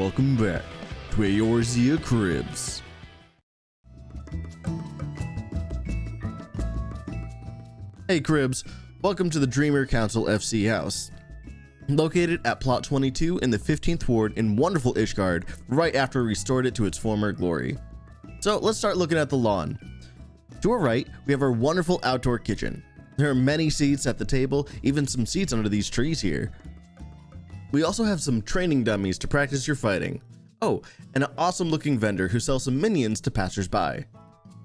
welcome back to Eorzea Cribs. Hey Cribs, welcome to the Dreemur Council FC house. Located at plot 22 in the 15th ward in wonderful Ishgard, right after we restored it to its former glory. So let's start looking at the lawn. To our right, we have our wonderful outdoor kitchen. There are many seats at the table, even some seats under these trees here. We also have some training dummies to practice your fighting. Oh, and an awesome looking vendor who sells some minions to passersby.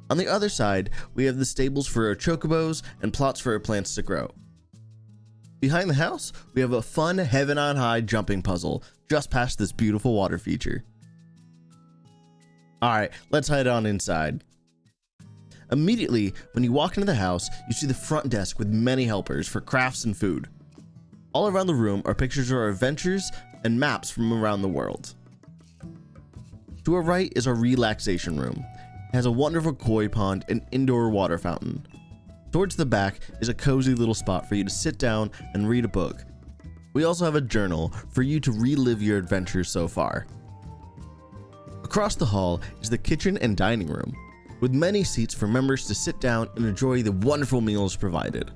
On the other side, we have the stables for our chocobos and plots for our plants to grow. Behind the house, we have a fun heaven on high jumping puzzle just past this beautiful water feature. Alright, let's head on inside. Immediately, when you walk into the house, you see the front desk with many helpers for crafts and food. All around the room are pictures of our adventures and maps from around the world. To our right is our relaxation room. It has a wonderful koi pond and indoor water fountain. Towards the back is a cozy little spot for you to sit down and read a book. We also have a journal for you to relive your adventures so far. Across the hall is the kitchen and dining room, with many seats for members to sit down and enjoy the wonderful meals provided.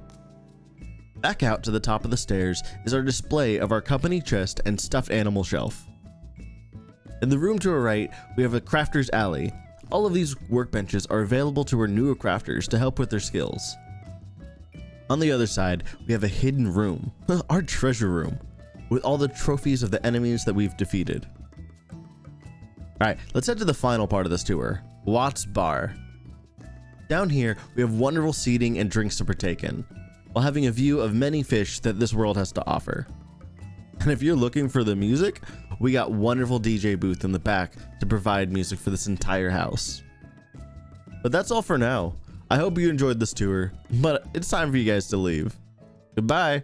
Back out to the top of the stairs is our display of our company chest and stuffed animal shelf. In the room to our right, we have a crafter's alley. All of these workbenches are available to our newer crafters to help with their skills. On the other side, we have a hidden room, our treasure room, with all the trophies of the enemies that we've defeated. Alright, let's head to the final part of this tour, Watt's Bar. Down here, we have wonderful seating and drinks to partake in, while having a view of many fish that this world has to offer. And if you're looking for the music, we got wonderful DJ booth in the back to provide music for this entire house. But that's all for now. I hope you enjoyed this tour, but it's time for you guys to leave. Goodbye.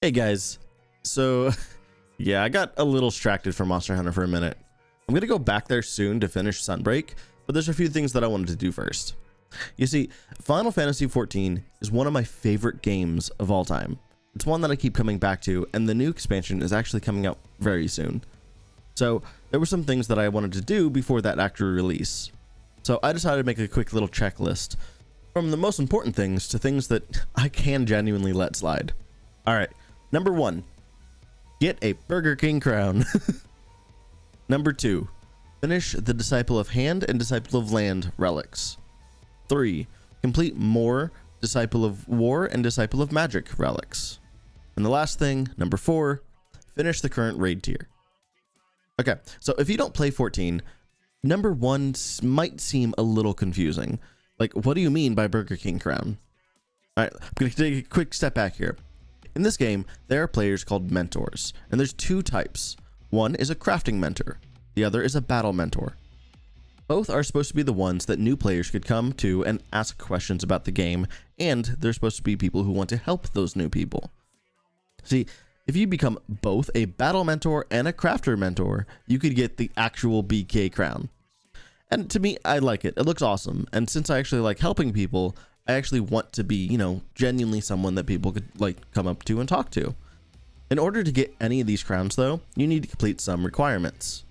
Hey guys, so yeah, I got a little distracted from Monster Hunter for a minute. I'm gonna go back there soon to finish Sunbreak, but there's a few things that I wanted to do first. You see, Final Fantasy XIV is one of my favorite games of all time. It's one that I keep coming back to, and the new expansion is actually coming out very soon. So there were some things that I wanted to do before that actual release. So I decided to make a quick little checklist from the most important things to things that I can genuinely let slide. Alright, number 1, get a Burger King crown. Number 2, finish the Disciple of Hand and Disciple of Land relics. 3, complete more Disciple of War and Disciple of Magic relics. And the last thing, number 4, finish the current raid tier. Okay, so if you don't play 14, number 1 might seem a little confusing. Like, what do you mean by Burger King crown? Alright, I'm going to take a quick step back here. In this game, there are players called mentors, and there's 2 types. One is a crafting mentor, the other is a battle mentor. Both are supposed to be the ones that new players could come to and ask questions about the game, and they're supposed to be people who want to help those new people. See, if you become both a battle mentor and a crafter mentor, you could get the actual BK crown. And to me, I like it. It looks awesome. And since I actually like helping people, I actually want to be, genuinely someone that people could come up to and talk to. In order to get any of these crowns though, you need to complete some requirements.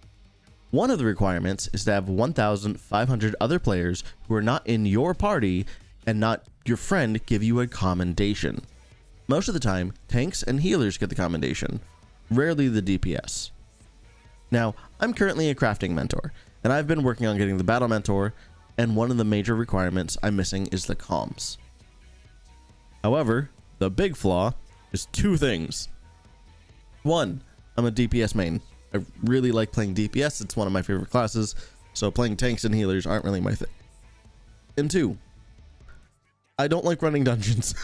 One of the requirements is to have 1,500 other players who are not in your party and not your friend give you a commendation. Most of the time, tanks and healers get the commendation, rarely the DPS. Now, I'm currently a crafting mentor, and I've been working on getting the battle mentor, and one of the major requirements I'm missing is the comms. However, the big flaw is 2 things. 1, I'm a DPS main. I really like playing DPS, it's one of my favorite classes, so playing tanks and healers aren't really my thing. And 2, I don't like running dungeons.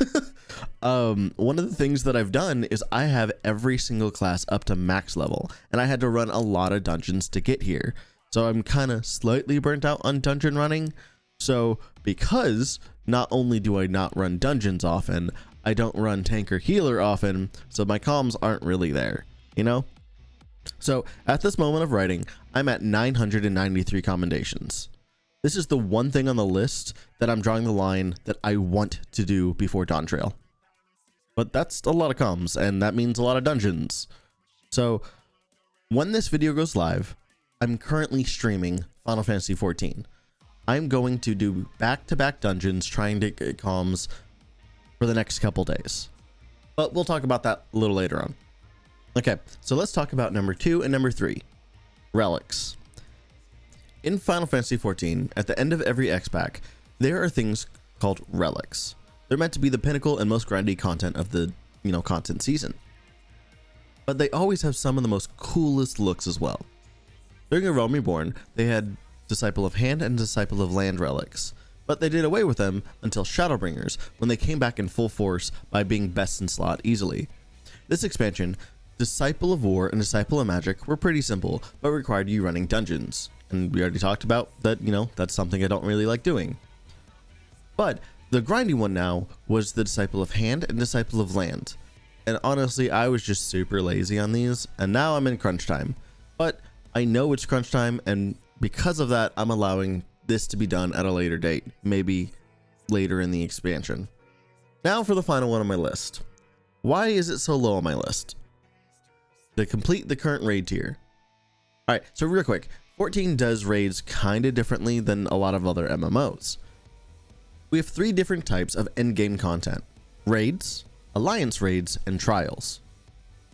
One of the things that I've done is I have every single class up to max level, and I had to run a lot of dungeons to get here. So I'm kind of slightly burnt out on dungeon running. So because not only do I not run dungeons often, I don't run tank or healer often, so my comms aren't really there, So at this moment of writing, I'm at 993 commendations. This is the one thing on the list that I'm drawing the line that I want to do before Dawn Trail. But that's a lot of comms, and that means a lot of dungeons. So When this video goes live, I'm currently streaming Final Fantasy XIV. I'm going to do back-to-back dungeons trying to get comms for the next couple days. But we'll talk about that a little later on. Okay, so let's talk about number 2 and number 3, relics. In Final Fantasy XIV, at the end of every X-Pack, there are things called relics. They're meant to be the pinnacle and most grindy content of the, content season. But they always have some of the most coolest looks as well. During A Realm Reborn, they had Disciple of Hand and Disciple of Land relics, but they did away with them until Shadowbringers, when they came back in full force by being best in slot easily. This expansion, Disciple of War and Disciple of Magic were pretty simple, but required you running dungeons. And we already talked about that, that's something I don't really like doing. But the grindy one now was the Disciple of Hand and Disciple of Land. And honestly, I was just super lazy on these, and now I'm in crunch time. But I know it's crunch time, and because of that, I'm allowing this to be done at a later date, maybe later in the expansion. Now for the final one on my list. Why is it so low on my list? To complete the current raid tier. Alright, so real quick, 14 does raids kinda differently than a lot of other MMOs. We have 3 different types of endgame content: raids, alliance raids, and trials.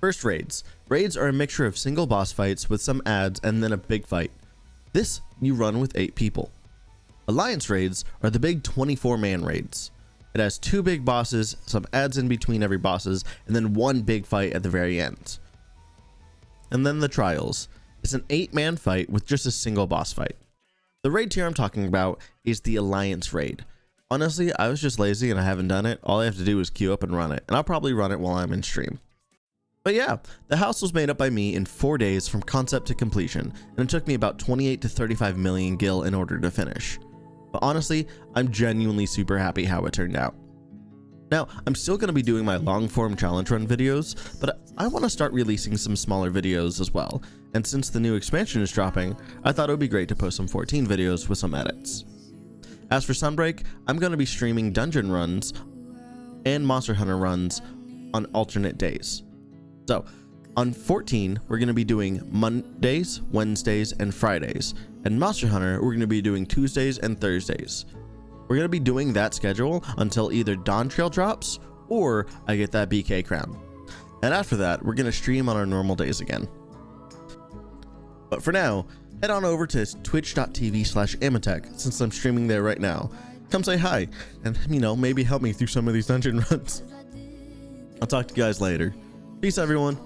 First, raids. Raids are a mixture of single boss fights with some adds and then a big fight. This you run with 8 people. Alliance raids are the big 24-man raids. It has 2 big bosses, some adds in between every bosses, and then 1 big fight at the very end. And then the trials. It's an 8-man fight with just a single boss fight. The raid tier I'm talking about is the alliance raid. Honestly, I was just lazy and I haven't done it. All I have to do is queue up and run it, and I'll probably run it while I'm in stream. But yeah, the house was made up by me in 4 days from concept to completion, and it took me about 28 to 35 million gil in order to finish. But honestly, I'm genuinely super happy how it turned out. Now, I'm still going to be doing my long form challenge run videos, but I want to start releasing some smaller videos as well, and since the new expansion is dropping, I thought it would be great to post some 14 videos with some edits. As for Sunbreak, I'm going to be streaming dungeon runs and Monster Hunter runs on alternate days. So, on 14, we're going to be doing Mondays, Wednesdays, and Fridays. And Monster Hunter, we're going to be doing Tuesdays and Thursdays. We're going to be doing that schedule until either Dawn Trail drops or I get that BK crown. And after that, we're going to stream on our normal days again. But for now, head on over to twitch.tv/Amatech since I'm streaming there right now. Come say hi and, maybe help me through some of these dungeon runs. I'll talk to you guys later. Peace, everyone.